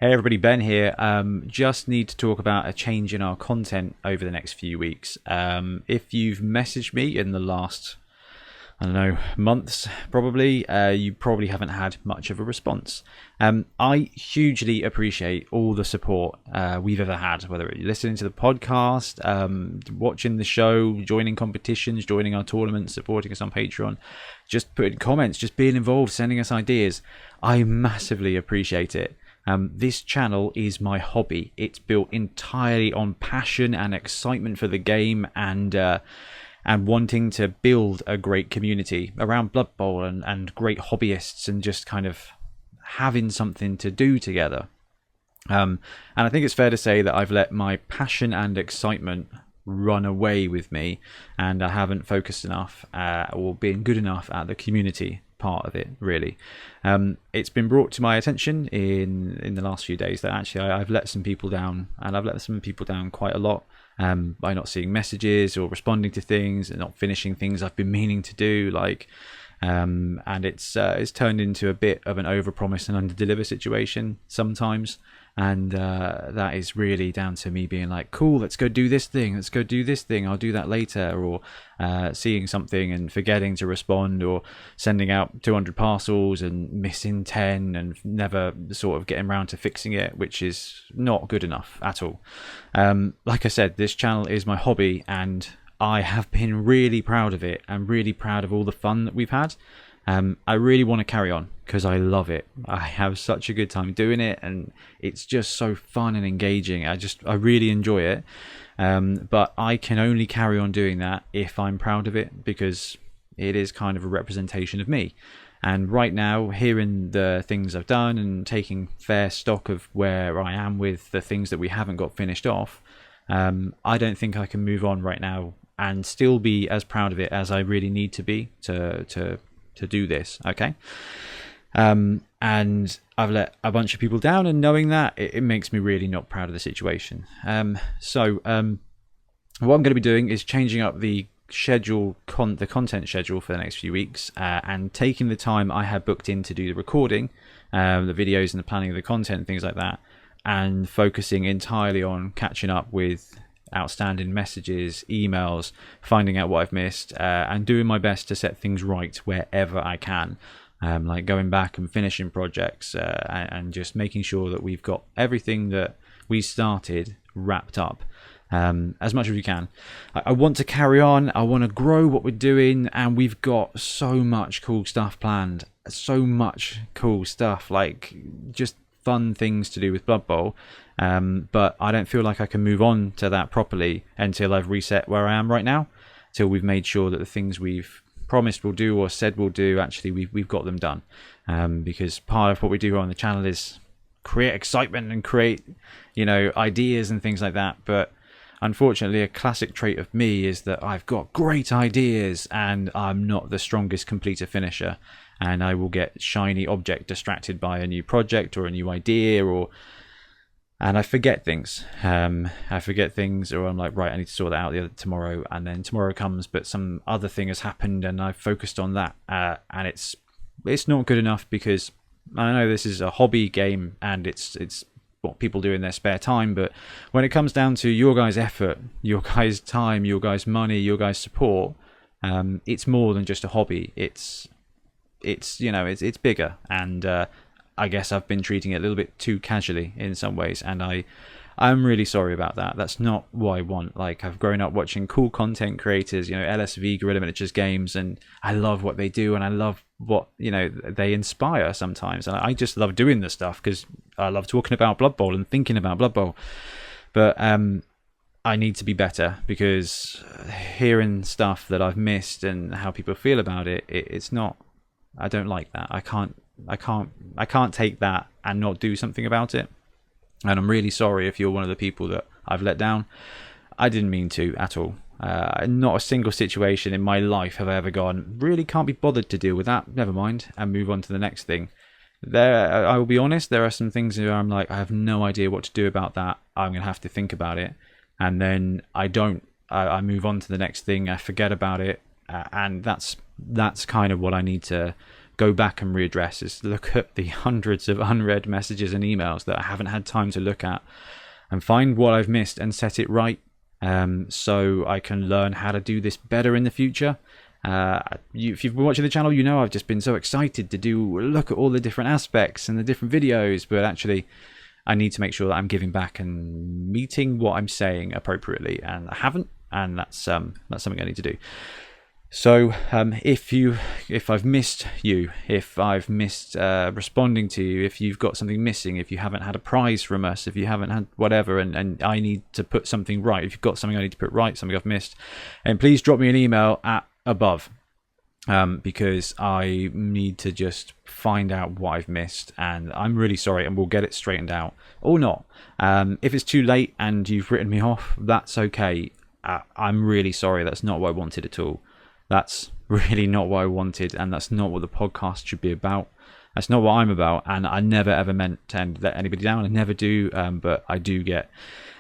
Hey everybody, Ben here. Just need to talk about a change in our content over the next few weeks. If you've messaged me in the last, I don't know, months, probably, you probably haven't had much of a response. I hugely appreciate all the support we've ever had, whether you're listening to the podcast, watching the show, joining competitions, joining our tournaments, supporting us on Patreon, just putting comments, just being involved, sending us ideas. I massively appreciate it. This channel is my hobby. It's built entirely on passion and excitement for the game and wanting to build a great community around Blood Bowl and great hobbyists and just kind of having something to do together. And I think it's fair to say that I've let my passion and excitement run away with me, and I haven't focused enough or been good enough at the community part of it, really. It's been brought to my attention in the last few days that actually I've let some people down, and I've let some people down quite a lot by not seeing messages or responding to things and not finishing things I've been meaning to do, and it's turned into a bit of an overpromise and underdeliver situation sometimes. And that is really down to me being like, cool, let's go do this thing, I'll do that later, or seeing something and forgetting to respond, or sending out 200 parcels and missing 10 and never sort of getting around to fixing it, which is not good enough at all. Like I said, this channel is my hobby, and I have been really proud of it and really proud of all the fun that we've had. I really want to carry on because I love it. I have such a good time doing it, and it's just so fun and engaging. I really enjoy it. But I can only carry on doing that if I'm proud of it, because it is kind of a representation of me. And right now, hearing the things I've done and taking fair stock of where I am with the things that we haven't got finished off, I don't think I can move on right now and still be as proud of it as I really need to be to do this. Okay. And I've let a bunch of people down, and knowing that, it makes me really not proud of the situation. So what I'm going to be doing is changing up the schedule, the content schedule for the next few weeks, and taking the time I had booked in to do the recording, the videos and the planning of the content and things like that, and focusing entirely on catching up with outstanding messages, emails, finding out what I've missed, and doing my best to set things right wherever I can, like going back and finishing projects, and just making sure that we've got everything that we started wrapped up as much as we can. I want to carry on, I want to grow what we're doing, and we've got so much cool stuff planned, like just fun things to do with Blood Bowl, but I don't feel like I can move on to that properly until I've reset where I am right now, till we've made sure that the things we've promised we'll do or said we'll do, actually we've got them done, because part of what we do on the channel is create excitement and create, ideas and things like that. But unfortunately, a classic trait of me is that I've got great ideas and I'm not the strongest completer finisher, and I will get shiny object distracted by a new project or a new idea, and I forget things. Or I'm like, right, I need to sort that out tomorrow, and then tomorrow comes, but some other thing has happened and I've focused on that, and it's not good enough, because I know this is a hobby game and it's what people do in their spare time, but when it comes down to your guys' effort, your guys' time, your guys' money, your guys' support, it's more than just a hobby. It's bigger, and I guess I've been treating it a little bit too casually in some ways, and I'm really sorry about that. That's not what I want. Like, I've grown up watching cool content creators, LSV, Guerrilla Miniatures Games, and I love what they do, and I love what they inspire sometimes, and I just love doing this stuff because I love talking about Blood Bowl and thinking about Blood Bowl. But I need to be better, because hearing stuff that I've missed and how people feel about it's not. I don't like that. I can't take that and not do something about it. And I'm really sorry if you're one of the people that I've let down. I didn't mean to at all. Not a single situation in my life have I ever gone, really can't be bothered to deal with that, never mind, and move on to the next thing. I will be honest, there are some things where I'm like, I have no idea what to do about that. I'm going to have to think about it. And then I don't. I move on to the next thing. I forget about it. And that's kind of what I need to go back and readdress, is look at the hundreds of unread messages and emails that I haven't had time to look at, and find what I've missed and set it right, so I can learn how to do this better in the future. If you've been watching the channel, you know I've just been so excited to look at all the different aspects and the different videos, but actually I need to make sure that I'm giving back and meeting what I'm saying appropriately, and I haven't, and that's something I need to do. So if I've missed you, if I've missed responding to you, if you've got something missing, if you haven't had a prize from us, if you haven't had whatever, and I need to put something right, if you've got something I need to put right, something I've missed, and please drop me an email at above, because I need to just find out what I've missed, and I'm really sorry, and we'll get it straightened out, or not. If it's too late and you've written me off, that's okay. I'm really sorry, that's not what I wanted at all. That's really not what I wanted, and that's not what the podcast should be about. That's not what I'm about, and I never ever meant to let anybody down. I never do, but I do get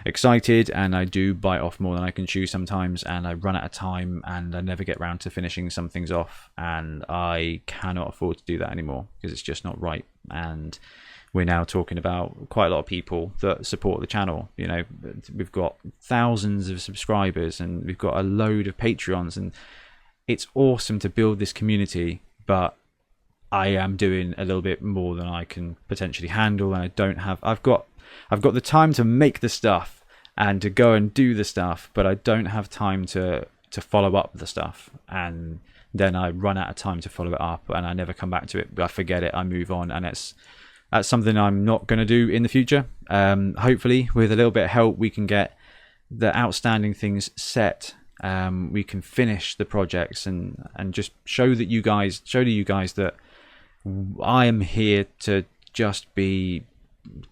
excited, and I do bite off more than I can chew sometimes, and I run out of time, and I never get round to finishing some things off, and I cannot afford to do that anymore because it's just not right. And we're now talking about quite a lot of people that support the channel. You know, we've got thousands of subscribers, and we've got a load of Patreons, and it's awesome to build this community, but I am doing a little bit more than I can potentially handle, and I don't have. I've got the time to make the stuff and to go and do the stuff, but I don't have time to follow up the stuff, and then I run out of time to follow it up, and I never come back to it. I forget it. I move on, and that's something I'm not going to do in the future. Hopefully, with a little bit of help, we can get the outstanding things set. We can finish the projects and just show to you guys that I am here to just be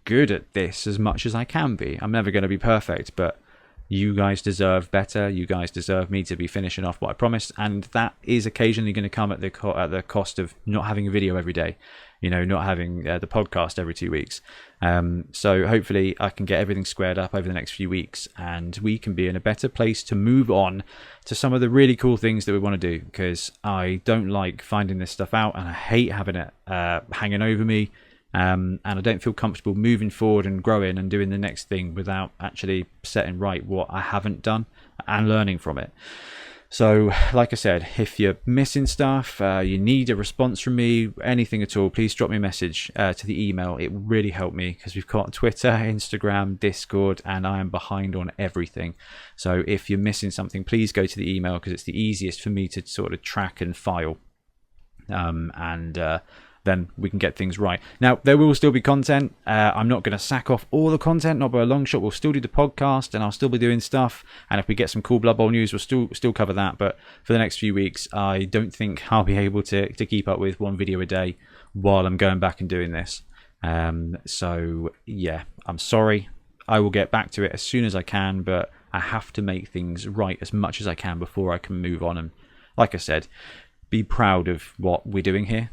good at this as much as I can be. I'm never going to be perfect, but you guys deserve better. You guys deserve me to be finishing off what I promised, and that is occasionally going to come at the cost of not having a video every day. You know, not having the podcast every 2 weeks. So hopefully I can get everything squared up over the next few weeks, and we can be in a better place to move on to some of the really cool things that we want to do, because I don't like finding this stuff out, and I hate having it hanging over me, and I don't feel comfortable moving forward and growing and doing the next thing without actually setting right what I haven't done and learning from it. So, like I said, if you're missing stuff, you need a response from me, anything at all, please drop me a message to the email. It will really help me, because we've got Twitter, Instagram, Discord, and I am behind on everything. So if you're missing something, please go to the email, because it's the easiest for me to sort of track and file. Then we can get things right. Now, there will still be content. I'm not going to sack off all the content, not by a long shot. We'll still do the podcast, and I'll still be doing stuff. And if we get some cool Blood Bowl news, we'll still cover that. But for the next few weeks, I don't think I'll be able to keep up with one video a day while I'm going back and doing this. So, yeah, I'm sorry. I will get back to it as soon as I can, but I have to make things right as much as I can before I can move on. And like I said, be proud of what we're doing here.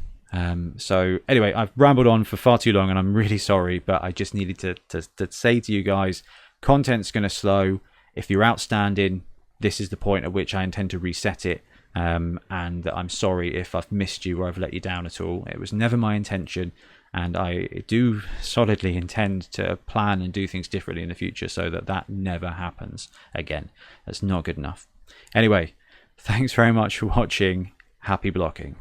So anyway, I've rambled on for far too long, and I'm really sorry, but I just needed to say to you guys, content's going to slow. If you're outstanding, this is the point at which I intend to reset it. And I'm sorry if I've missed you or I've let you down at all. It was never my intention, and I do solidly intend to plan and do things differently in the future so that never happens again. That's not good enough. Anyway, thanks very much for watching. Happy blocking.